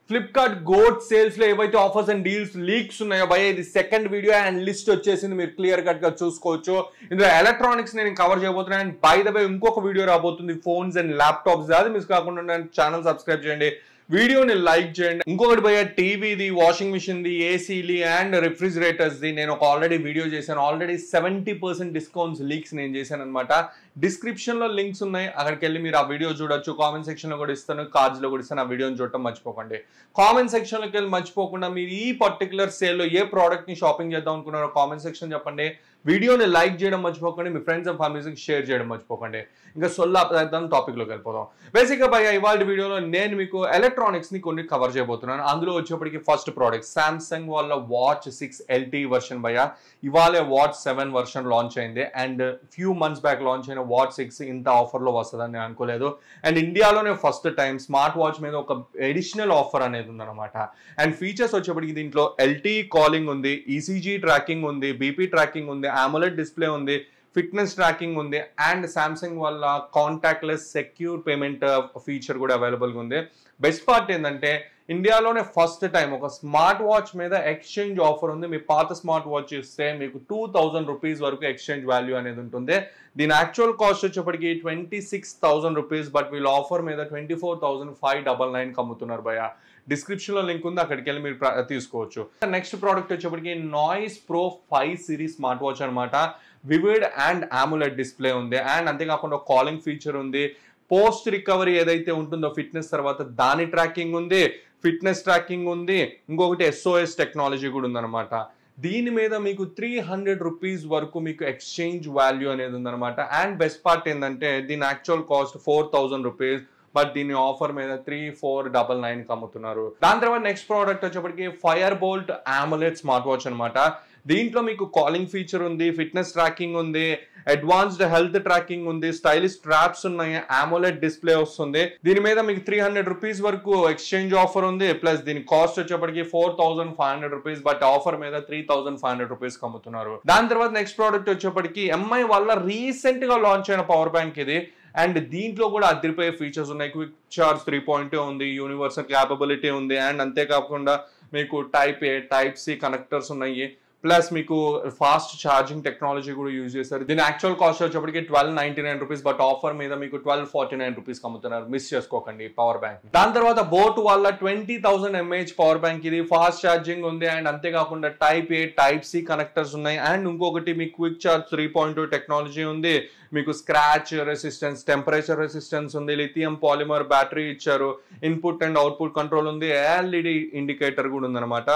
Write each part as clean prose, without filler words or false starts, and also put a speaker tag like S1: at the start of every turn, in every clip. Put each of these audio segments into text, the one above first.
S1: Flipkart goat sales లో ఏవైతే offers and deals leaks ఉన్నాయో భయ ఇది సెకండ్ వీడియో అండ్ లిస్ట్ వచ్చేసింది. మీరు క్లియర్ కట్ గా చూసుకోవచ్చు. ఇందులో ఎలక్ట్రానిక్స్ నేను కవర్ చేయబోతున్నాను. అండ్ బై ద వే ఇంకొక వీడియో రాబోతుంది ఫోన్స్ అండ్ ల్యాప్టాప్స్. అది మిస్ కాకుండా ఛానల్ సబ్స్క్రైబ్ చేయండి, వీడియోని లైక్ చేయండి. ఇంకొకటి భయ టీవీది, వాషింగ్ మిషన్ ది, ఏసీలి అండ్ రిఫ్రిజిరేటర్స్ ది నేను ఒక ఆల్రెడీ వీడియో చేశాను. ఆల్రెడీ 70% డిస్కౌంట్స్ లీక్స్ నేను చేశాను అనమాట. డిస్క్రిప్షన్ లో లింక్స్ ఉన్నాయి, అక్కడికి వెళ్ళి మీరు ఆ వీడియో చూడొచ్చు. కామెంట్ సెక్షన్ లో కూడా ఇస్తాను, కార్డ్స్ లో కూడా ఇస్తాను. ఆ వీడియోని చూడటం మర్చిపోకండి. కామెంట్ సెక్షన్ లోకి వెళ్ళి మర్చిపోకుండా మీరు ఈ పర్టికులర్ సేల్ లో ఏ ప్రోడక్ట్ ని షాపింగ్ చేద్దాం అనుకున్నారో కామెంట్ సెక్షన్ చెప్పండి. వీడియోని లైక్ చేయడం మర్చిపోకండి, మీ ఫ్రెండ్స్ అండ్ ఫ్యామిలీస్కి షేర్ చేయడం మర్చిపోకండి. ఇంకా సొల్లా టాపిక్ లోకి వెళ్ళిపోదాం. బేసిక్ గా భయ ఇవాళ వీడియోలో నేను మీకు ఎలక్ట్రానిక్స్ ని కొన్ని కవర్ చేయబోతున్నాను. అందులో వచ్చేప్పటికి ఫస్ట్ ప్రోడక్ట్ సామ్సంగ్ వాళ్ళ వాచ్ 6 LTE వర్షన్ భయ. ఇవాళ వాచ్ 7 వర్షన్ లాంచ్ అయింది. And few months back launch అయిన వాచ్ 6 ఇంత ఆఫర్ లో వస్తుందని నేను అనుకోలేదు. అండ్ ఇండియాలోనే ఫస్ట్ టైం స్మార్ట్ వాచ్ మీద ఒక ఎడిషనల్ ఆఫర్ అనేది ఉందన్నమాట. అండ్ ఫీచర్స్ వచ్చేప్పటికి దీంట్లో LTE కాలింగ్ ఉంది, ECG ట్రాకింగ్ ఉంది, BP ట్రాకింగ్ ఉంది, AMOLED డిస్ప్లే ఉంది, ఫిట్నెస్ ట్రాకింగ్ ఉంది. అండ్ సామ్సంగ్ వల్ల కాంటాక్ట్లెస్ సెక్యూర్ పేమెంట్ ఫీచర్ కూడా అవైలబుల్గా ఉంది. బెస్ట్ పార్ట్ ఏంటంటే ఇండియాలోనే ఫస్ట్ టైం ఒక స్మార్ట్ వాచ్ మీద ఎక్స్చేంజ్ ఆఫర్ ఉంది. మీ పాత స్మార్ట్ వాచ్ ఇస్తే మీకు 2000 రూపీస్ వరకు ఎక్స్చేంజ్ వాల్యూ అనేది ఉంటుంది. దీని యాక్చువల్ కాస్ట్ వచ్చేప్పటికి 26,000 రూపీస్, బట్ వీళ్ళ ఆఫర్ మీద 24,599 అమ్ముతున్నారు భయ. డిస్క్రిప్షన్ లో లింక్ ఉంది, అక్కడికి వెళ్ళి మీరు తీసుకోవచ్చు. నెక్స్ట్ ప్రోడక్ట్ వచ్చేప్పటికి noise pro 5 series smart watch అనమాట. వివిడ్ అండ్ AMOLED డిస్ప్లే ఉంది. అండ్ అంతేకాకుండా కాలింగ్ ఫీచర్ ఉంది. పోస్ట్ రికవరీ ఏదైతే ఉంటుందో ఫిట్నెస్ తర్వాత దాని ట్రాకింగ్ ఉంది, ఫిట్నెస్ ట్రాకింగ్ ఉంది. ఇంకొకటి SOS టెక్నాలజీ కూడా ఉందన్నమాట. దీని మీద మీకు 300 రూపీస్ వరకు మీకు ఎక్స్చేంజ్ వాల్యూ అనేది ఉందన్నమాట. అండ్ బెస్ట్ పార్ట్ ఏంటంటే దీని యాక్చువల్ కాస్ట్ 4000 రూపీస్, బట్ దీని ఆఫర్ మీద 3499 అమ్ముతున్నారు. దాని తర్వాత నెక్స్ట్ ప్రోడక్ట్ వచ్చేప్పటికి fire bolt AMOLED smart watch అనమాట. దీంట్లో మీకు కాలింగ్ ఫీచర్ ఉంది, ఫిట్నెస్ ట్రాకింగ్ ఉంది, అడ్వాన్స్డ్ హెల్త్ ట్రాకింగ్ ఉంది, స్టైలిష్ స్ట్రాప్స్ ఉన్నాయి, AMOLED డిస్ప్లే వస్తుంది. దీని మీద మీకు 300 రూపీస్ వరకు ఎక్స్చేంజ్ ఆఫర్ ఉంది. ప్లస్ దీని కాస్ట్ వచ్చేప్పటికి 4500 రూపీస్, బట్ ఆఫర్ మీద 3500 రూపీస్ అమ్ముతున్నారు. దాని తర్వాత నెక్స్ట్ ప్రోడక్ట్ వచ్చేప్పటికి MI వల్ల రీసెంట్ గా లాంచ్ అయిన పవర్ బ్యాంక్ ఇది. అండ్ దీంట్లో కూడా అదిరిపోయే ఫీచర్స్ ఉన్నాయి. క్విక్ చార్జ్ 3.0 ఉంది, యూనివర్సల్ క్యాపబిలిటీ ఉంది. అండ్ అంతేకాకుండా మీకు Type A Type C connectors ఉన్నాయి. ప్లస్ మీకు ఫాస్ట్ ఛార్జింగ్ టెక్నాలజీ కూడా యూజ్ చేస్తారు. దీని యాక్చువల్ కాస్ట్ వచ్చేప్పటికి 1299 రూపీస్, బట్ ఆఫర్ మీద మీకు 1249 రూపీస్ అమ్ముతున్నారు. మిస్ చేసుకోకండి పవర్ బ్యాంక్. దాని తర్వాత బోట్ వల్ల 20,000 mAh పవర్ బ్యాంక్ ఇది. ఫాస్ట్ ఛార్జింగ్ ఉంది. అండ్ అంతేకాకుండా Type A Type C connectors ఉన్నాయి. అండ్ ఇంకొకటి మీకు క్విక్ చార్జ్ 3.2 టెక్నాలజీ ఉంది. మీకు స్క్రాచ్ రెసిస్టెన్స్, టెంపరేచర్ రెసిస్టెన్స్ ఉంది, లిథియం పాలిమర్ బ్యాటరీ ఇచ్చారు, ఇన్పుట్ అండ్ అవుట్పుట్ కంట్రోల్ ఉంది, LED ఇండికేటర్ కూడా ఉందన్నమాట.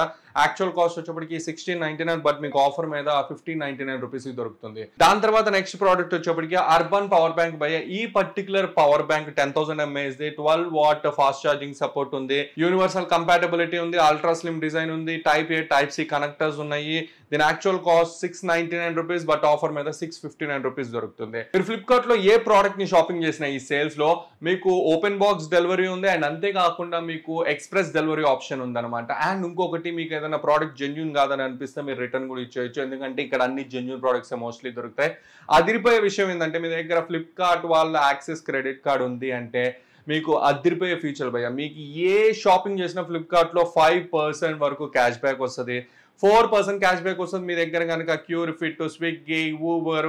S1: యాక్చువల్ కాస్ట్ వచ్చేప్పటికి 1699, బట్ మీకు ఆఫర్ మీద 1599 రూపీస్ దొరుకుతుంది. దాని తర్వాత నెక్స్ట్ ప్రోడక్ట్ వచ్చేప్పటికి అర్బన్ పవర్ బ్యాంక్ భయ. ఈ particular power bank 10,000 mAh 12 watt fast charging support ఉంది, యూనివర్సల్ కంపాటబిలిటీ ఉంది, అల్ట్రా స్లిమ్ డిజైన్ ఉంది, Type A Type C connectors ఉన్నాయి. దీని actual cost 699 rupees, but offer మీద 659 రూపీస్ దొరుకుతుంది. మీరు ఫ్లిప్కార్ట్ లో ఏ ప్రోడక్ట్ ని షాపింగ్ చేసిన ఈ సేల్స్ లో మీకు ఓపెన్ బాక్స్ డెలివరీ ఉంది. అండ్ అంతేకాకుండా మీకు ఎక్స్ప్రెస్ డెలివరీ ఆప్షన్ ఉందన్నమాట. అండ్ ఇంకొకటి మీకు ఏదైనా ప్రోడక్ట్ జెన్యూన్ కాదని అనిపిస్తే మీరు రిటర్న్ కూడా ఇచ్చేయచ్చు, ఎందుకంటే ఇక్కడ అన్ని జెన్యూన్ ప్రోడక్ట్స్ మోస్ట్లీ దొరుకుతాయి. అదిరిపోయే విషయం ఏంటంటే మీ దగ్గర ఫ్లిప్కార్ట్ వాళ్ళ యాక్సెస్ క్రెడిట్ కార్డ్ ఉంది అంటే మీకు అదిరిపోయే ఫీచర్ భయ. మీకు ఏ షాపింగ్ చేసినా ఫ్లిప్కార్ట్ లో 5% వరకు క్యాష్ బ్యాక్ వస్తుంది, 4% క్యాష్ బ్యాక్ వస్తుంది. మీ దగ్గర కనుక cure fit, Swiggy, Uber,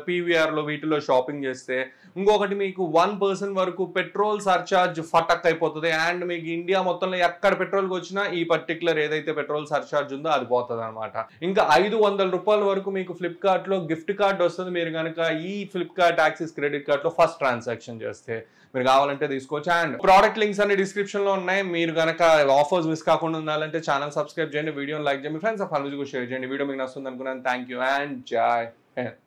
S1: PVR లో వీటిలో షాపింగ్ చేస్తే. ఇంకొకటి మీకు 1% వరకు పెట్రోల్ సర్చార్జ్ ఫటక్ అయిపోతుంది. అండ్ మీకు ఇండియా మొత్తంలో ఎక్కడ పెట్రోల్కి వచ్చినా ఈ పర్టికులర్ ఏదైతే పెట్రోల్ సర్చార్జ్ ఉందో అది పోతుంది అనమాట. ఇంకా 500 రూపాయల వరకు మీకు ఫ్లిప్కార్ట్ లో గిఫ్ట్ కార్డ్ వస్తుంది మీరు కనుక ఈ ఫ్లిప్కార్ట్ యాక్సిస్ క్రెడిట్ కార్డ్ లో ఫస్ట్ ట్రాన్సాక్షన్ చేస్తే. మీరు కావాలంటే తీసుకోవచ్చు. అండ్ ప్రోడక్ట్ లింక్స్ అన్ని డిస్క్రిప్షన్ లో ఉన్నాయి. మీరు కనుక ఆఫర్స్ మిస్ కాకుండా ఉండాలంటే ఛానల్ సబ్స్క్రైబ్ చేయండి, వీడియోని లైక్ చేయండి, ఫ్రెండ్స్ ఫ్యామిలీస్ కూడా షేర్ చేయండి. వీడియో మీకు నచ్చుతుంది అనుకున్నాను. థ్యాంక్ యూ అండ్ జై హింద్.